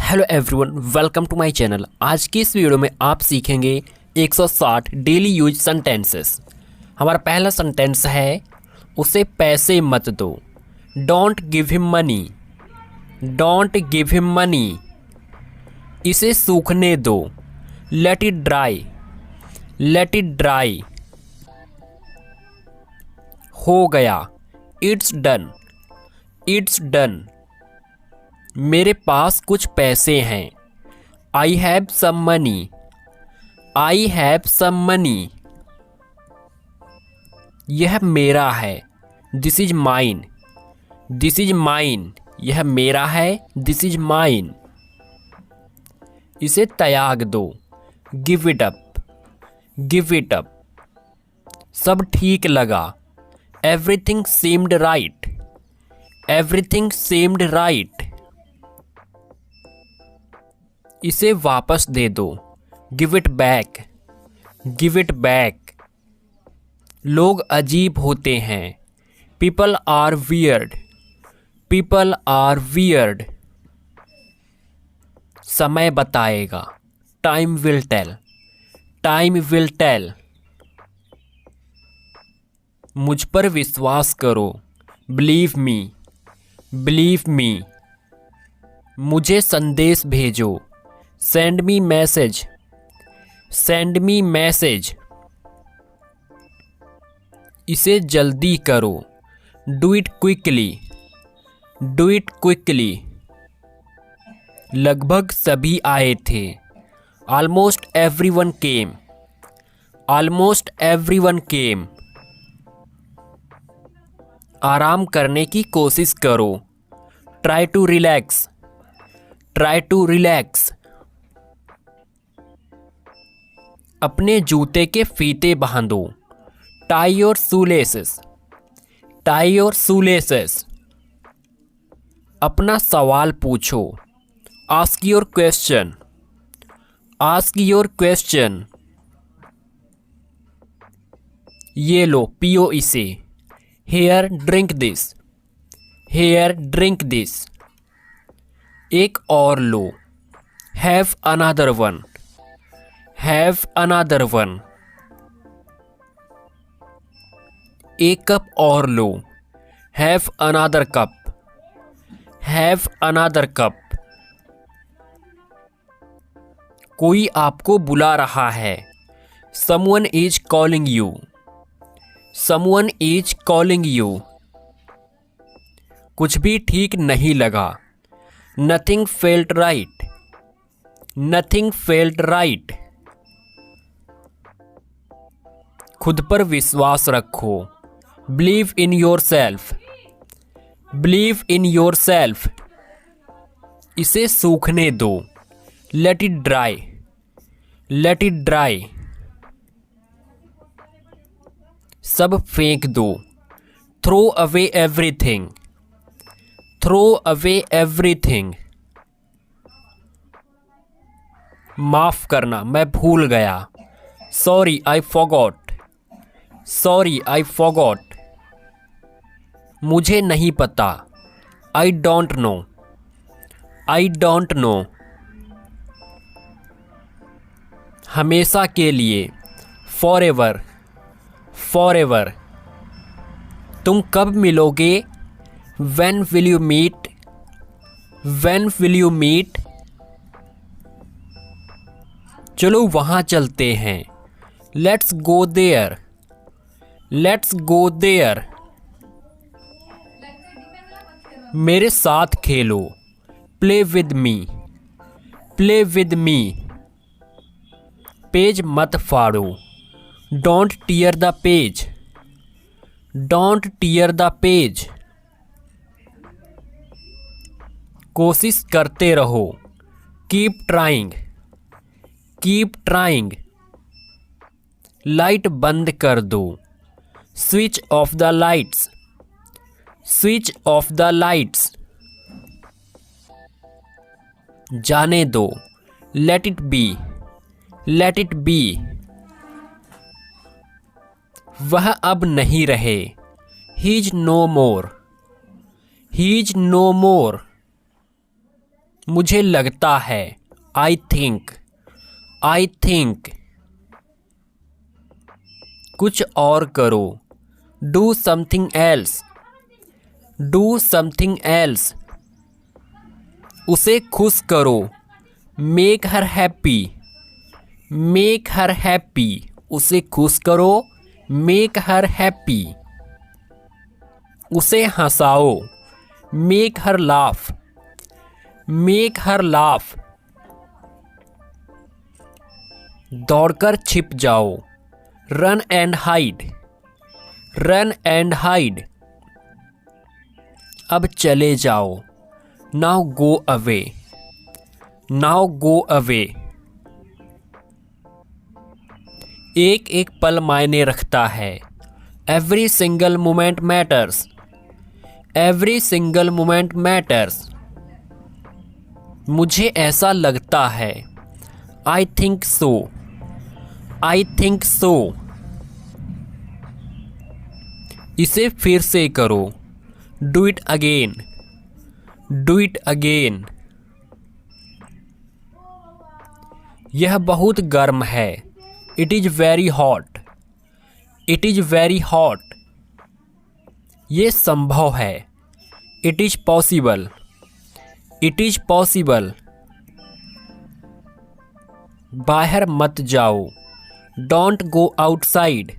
Hello everyone, welcome to my channel. आज की इस वीडियो में आप सीखेंगे 160 डेली यूज सेंटेंसेस। हमारा पहला सेंटेंस है, उसे पैसे मत दो। Don't give him money. Don't give him money. इसे सूखने दो। Let it dry. Let it dry. हो गया। It's done. It's done. मेरे पास कुछ पैसे हैं। I have some money. I have some money. यह मेरा है। This is mine. This is mine. यह मेरा है। This is mine. इसे त्याग दो। Give it up. Give it up. सब ठीक लगा। Everything seemed right. Everything seemed right. इसे वापस दे दो। Give it back. Give it back. लोग अजीब होते हैं। People are weird. People are weird. समय बताएगा। Time will tell. Time will tell. मुझ पर विश्वास करो। Believe me. Believe me. मुझे संदेश भेजो। Send me message. Send me message. इसे जल्दी करो। Do it quickly. Do it quickly. लगभग सभी आए थे। Almost everyone came. Almost everyone came. आराम करने की कोशिश करो। Try to relax. Try to relax. अपने जूते के फीते बांधो। Tie your shoelaces. Tie your shoelaces. अपना सवाल पूछो। Ask your question. Ask your question. ये लो, पियो इसे। Here drink this. Here drink this. एक और लो। Have another one. Have another one. एक कप और लो। Have another cup. Have another cup. कोई आपको बुला रहा है। Someone is calling you. Someone is calling you. कुछ भी ठीक नहीं लगा। Nothing felt right. Nothing felt right. खुद पर विश्वास रखो। Believe in yourself. Believe in yourself. इसे सूखने दो। Let it dry. Let it dry. सब फेंक दो। Throw away everything. Throw away everything. माफ करना, मैं भूल गया। Sorry I forgot. Sorry I forgot. मुझे नहीं पता। I don't know. I don't know. हमेशा के लिए। Forever. Forever. तुम कब मिलोगे। When will you meet. When will you meet. चलो वहां चलते हैं। Let's go there. Let's go there. मेरे साथ खेलो। Play with me. Play with me. Page मत फाड़ो। Don't tear the page. Don't tear the page. कोशिश करते रहो। Keep trying. Keep trying. Light बंद कर दो। Switch off the lights. Switch off the lights. जाने दो। Let it be. Let it be. वह अब नहीं रहे। ही is no more. He is no more. मुझे लगता है, आई थिंक, आई थिंक। कुछ और करो, do something else, do something else. उसे खुश करो, make her happy, make her happy. उसे खुश करो, मेक हर हैप्पी। उसे हंसाओ, make her laugh, make her laugh. दौड़कर छिप जाओ, run and hide, run and hide. अब चले जाओ, now go away, now go away. एक एक पल मायने रखता है, every single moment matters, every single moment matters. मुझे ऐसा लगता है, I think so, I think so. इसे फिर से करो, do it again, do it again. यह बहुत गर्म है, it is very hot, it is very hot. ये संभव है, it is possible, it is possible. बाहर मत जाओ, don't go outside,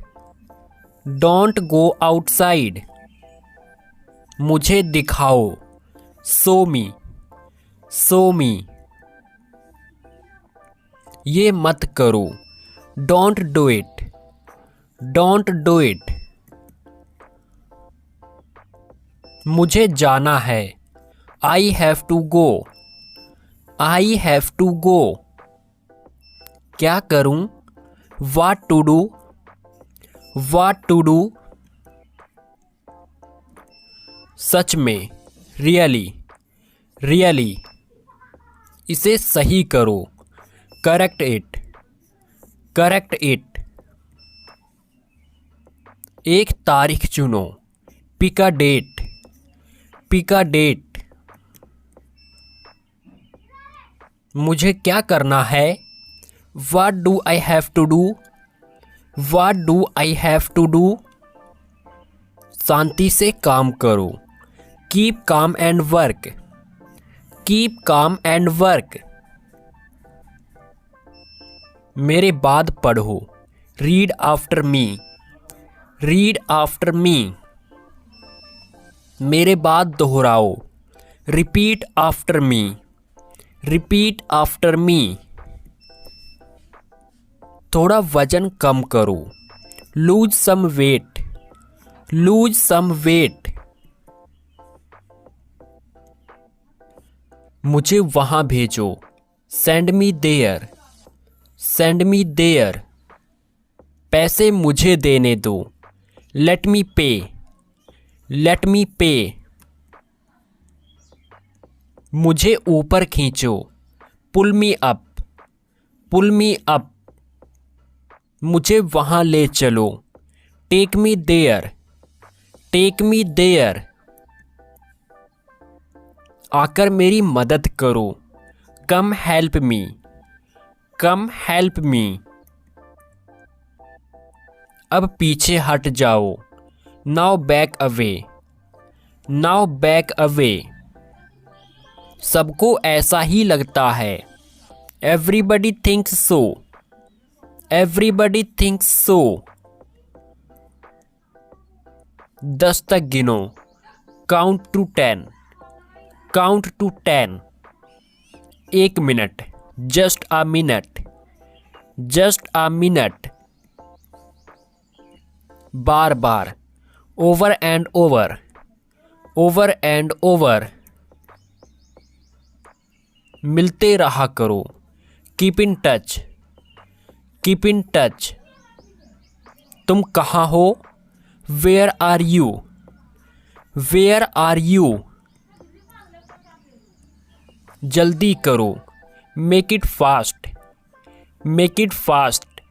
don't go outside. मुझे दिखाओ, शो मी, शो मी। ये मत करो, don't do it, don't do it. मुझे जाना है, I have to go, I have to go. क्या करूं, what to do, what to do. सच में, रियली, रियली। इसे सही करो, करेक्ट इट, करेक्ट इट। एक तारीख चुनो, pick a date, pick a date. मुझे क्या करना है, what do I have to do, what do I have to do. शांति से काम करो, keep calm and work, keep calm and work. मेरे बाद पढ़ो, read after me, read after me. मेरे बाद दोहराओ, repeat after me, repeat after me. थोड़ा वजन कम करो, lose some weight, lose some weight. मुझे वहां भेजो, send me there, send me there. पैसे मुझे देने दो, लेट मी पे, लेट मी पे। मुझे ऊपर खींचो, पुल मी अप, पुल मी अप। मुझे वहां ले चलो, take me there, take me there. आकर मेरी मदद करो, कम हेल्प मी, कम हेल्प मी। अब पीछे हट जाओ, now back away, now back away. सबको ऐसा ही लगता है, everybody thinks so, everybody thinks so. 10 तक गिनो, काउंट टू 10, काउंट टू 10। 1 मिनट, just a minute, just a minute. बार बार, over and over, over and over. मिलते रहा करो, keep in touch, keep in touch. तुम कहाँ हो, where are you, where are you. जल्दी करो, make it fast, make it fast.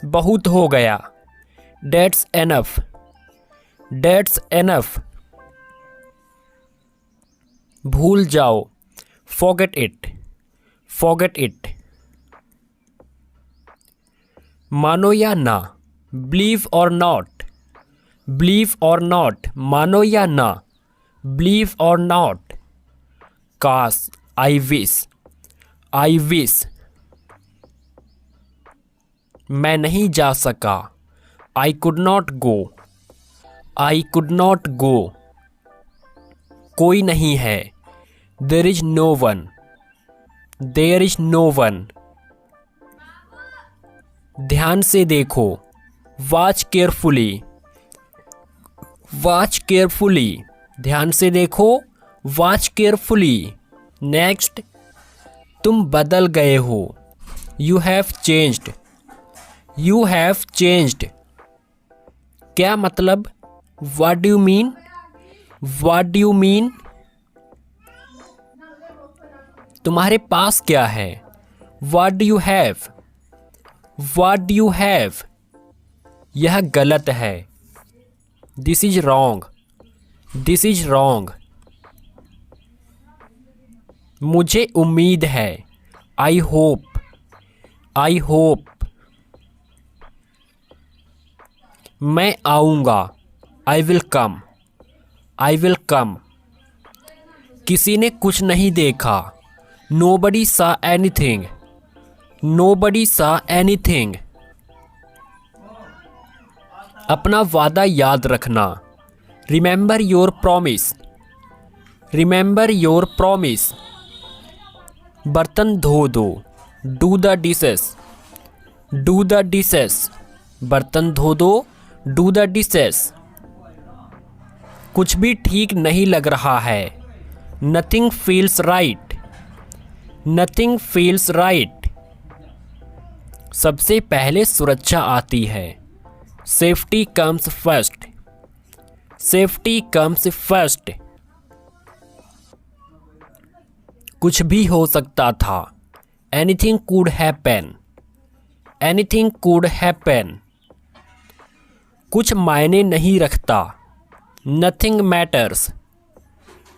बहुत हो गया, डेट्स एनफ, डेट्स एनफ। भूल जाओ, forget it, forget it. मानो या ना, believe or not, believe or not. मानो या ना, believe or not. काश, I wish, I wish. मैं नहीं जा सका, I could not go, I could not go. कोई नहीं है, there is no one, there is no one. ध्यान से देखो, वॉच केयरफुली, वॉच केयरफुली. ध्यान से देखो, वॉच केयरफुली. नेक्स्ट, तुम बदल गए हो, you have changed, you have changed. क्या मतलब? What do you mean, what do you mean. तुम्हारे पास क्या है, what do you have, what do you have. यह गलत है, this is wrong, this is wrong. मुझे उम्मीद है, आई होप, आई होप. मैं आऊँगा, I will come, I will come. किसी ने कुछ नहीं देखा, नोबडी सा एनीथिंग, नोबडी सा एनीथिंग. अपना वादा याद रखना, remember your promise, remember your promise. बर्तन धो दो, do the dishes, do the dishes. बर्तन धो दो, डू द डिशेस. कुछ भी ठीक नहीं लग रहा है, nothing feels right, nothing feels right. सबसे पहले सुरक्षा आती है, safety comes first, safety comes first. कुछ भी हो सकता था, anything could happen, anything could happen. कुछ मायने नहीं रखता, नथिंग मैटर्स,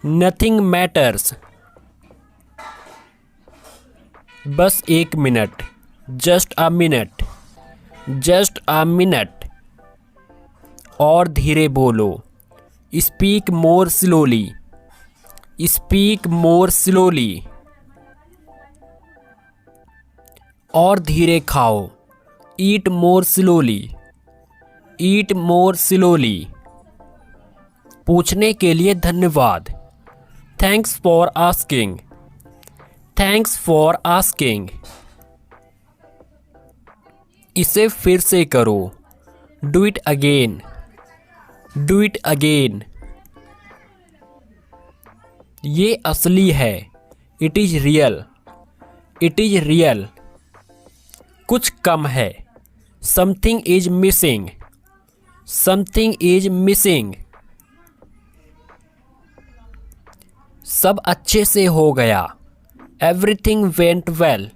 नथिंग मैटर्स. बस एक minute, just a minute, just a minute. और धीरे बोलो, speak more slowly, speak more slowly. और धीरे खाओ, ईट मोर स्लोली, ईट मोर स्लोली. पूछने के लिए धन्यवाद, thanks for asking, thanks for asking. इसे फिर से करो, do it again, do it again. ये असली है, it is real, it is real. कुछ कम है, something is missing, something is missing. सब अच्छे से हो गया, everything went well,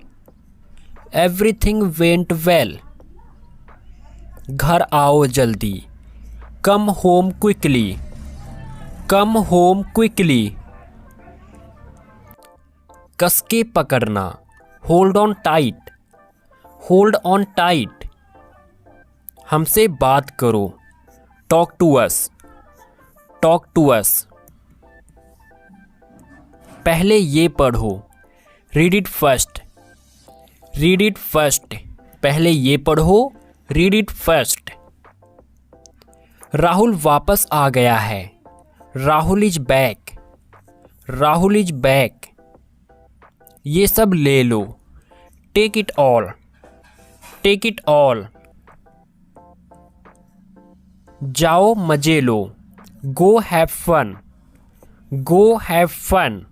everything went well. घर आओ जल्दी, come home quickly, come home quickly. कसके पकड़ना, hold on tight, hold on tight. हमसे बात करो, talk to us, talk to us. पहले ये पढ़ो, read it first, read it first. पहले ये पढ़ो, रीड इट फर्स्ट. राहुल वापस आ गया है, Rahul is back, Rahul is back. ये सब ले लो, take it all, take it all. जाओ मजे लो, go have fun, go have fun.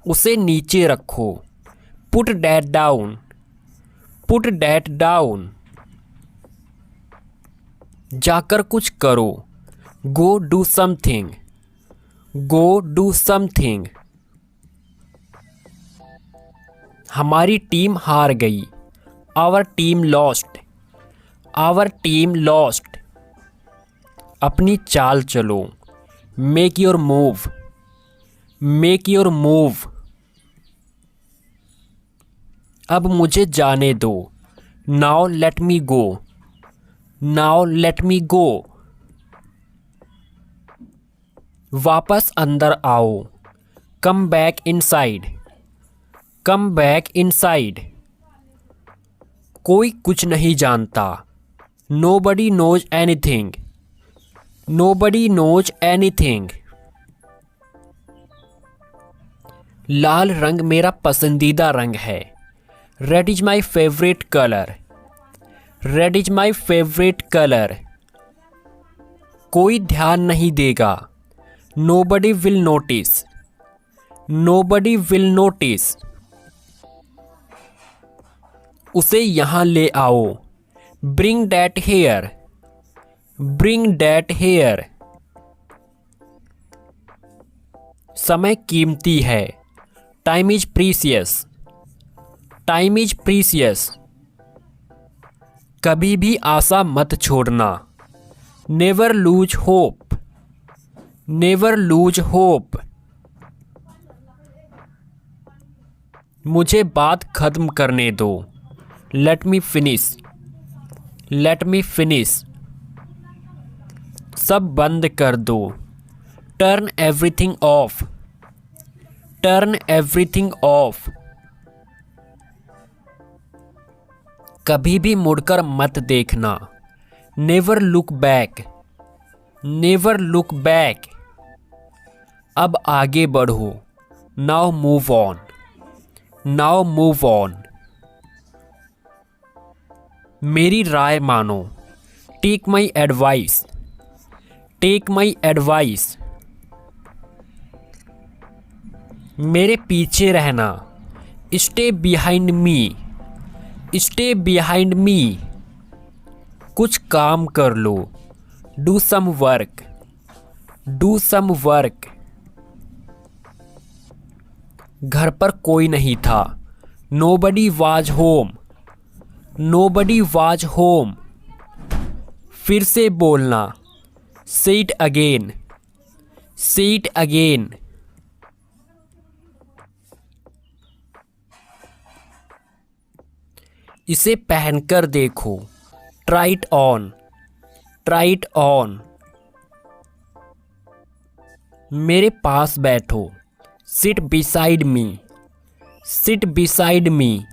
उसे नीचे रखो, put that down, put that down. जाकर कुछ करो, go do something, go do something. हमारी टीम हार गई, our team lost, our team lost. अपनी चाल चलो, make your move, make your move. अब मुझे जाने दो। Now let me go. Now let me go. वापस अंदर आओ। Come back inside. Come back inside. कोई कुछ नहीं जानता। Nobody knows anything. Nobody knows anything. लाल रंग मेरा पसंदीदा रंग है। Red is my favourite colour. Red is my favourite colour. कोई ध्यान नहीं देगा। Nobody will notice. Nobody will notice. उसे यहाँ ले आओ। Bring that here. Bring that here. समय कीमती है। Time is precious. Time is precious. कभी भी आशा मत छोड़ना। Never lose hope. Never lose hope. मुझे बात खत्म करने दो। Let me finish. Let me finish. सब बंद कर दो। Turn everything off. Turn everything off. कभी भी मुड़कर मत देखना। Never look back. Never look back. अब आगे बढ़ो। Now move on. Now move on. मेरी राय मानो। Take my advice. Take my advice. मेरे पीछे रहना। Stay behind me. Stay behind me. कुछ काम कर लो। Do some work. Do some work. घर पर कोई नहीं था। Nobody was home. Nobody was home. फिर से बोलना। Say it again. Say it again. इसे पहनकर देखो। Try it on. Try it on. मेरे पास बैठो। Sit beside me. Sit beside me.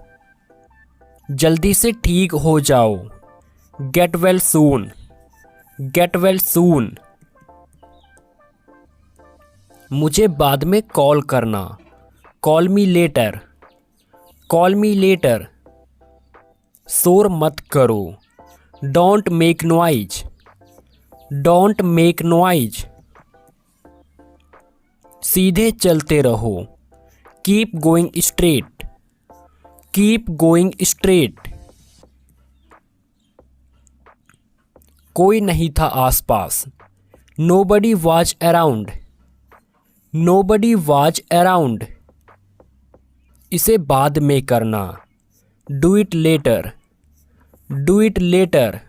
जल्दी से ठीक हो जाओ। Get well soon. Get well soon. मुझे बाद में कॉल करना। Call me later. Call me later. शोर मत करो। Don't make noise. Don't make noise. सीधे चलते रहो। Keep going straight. Keep going straight. कोई नहीं था आसपास। Nobody was around. Nobody was around. इसे बाद में करना। Do it later. Do it later.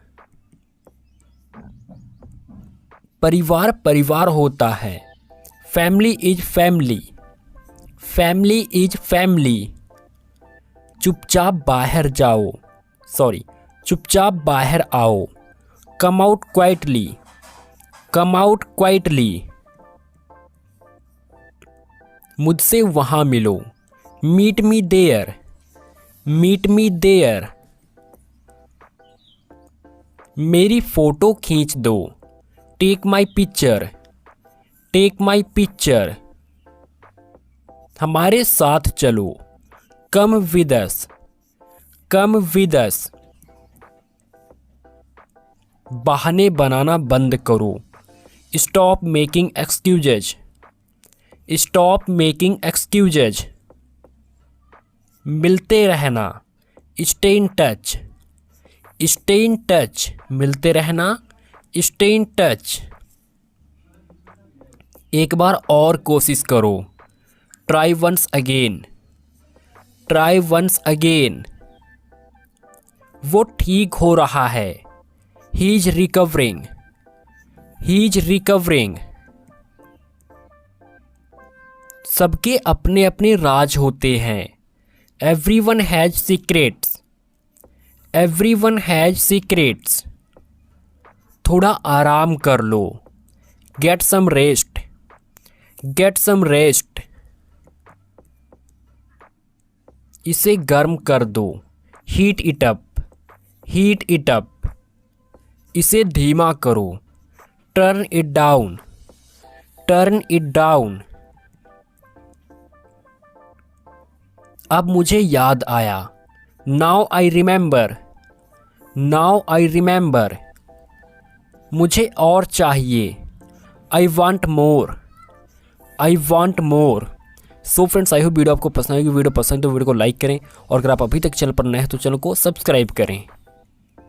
परिवार परिवार होता है। Family is family. Family is family. चुपचाप बाहर जाओ। चुपचाप बाहर आओ। Come out quietly. Come out quietly. मुझसे वहां मिलो। Meet me there. Meet me there. मेरी फोटो खींच दो। Take my picture. Take my picture. हमारे साथ चलो। Come with us. Come with us. बहाने बनाना बंद करो। Stop making excuses. Stop making excuses. मिलते रहना। Stay in touch. Stay in touch. मिलते रहना। Stay in touch. एक बार और कोशिश करो। Try once again. Try once again. वो ठीक हो रहा है। He is recovering. He is recovering. सबके अपने अपने राज होते हैं। Everyone has secrets. Everyone has secrets. थोड़ा आराम कर लो। Get some rest. Get some rest. इसे गर्म कर दो। Heat it up. Heat it up. इसे धीमा करो। Turn it down. Turn it down. अब मुझे याद आया। Now I remember. Now I remember. मुझे और चाहिए। I want more. I want more. So friends, I hope video आपको पसंद आएगी। वीडियो पसंद तो वीडियो को लाइक करें और अगर आप अभी तक चैनल पर नए हैं तो चैनल को सब्सक्राइब करें।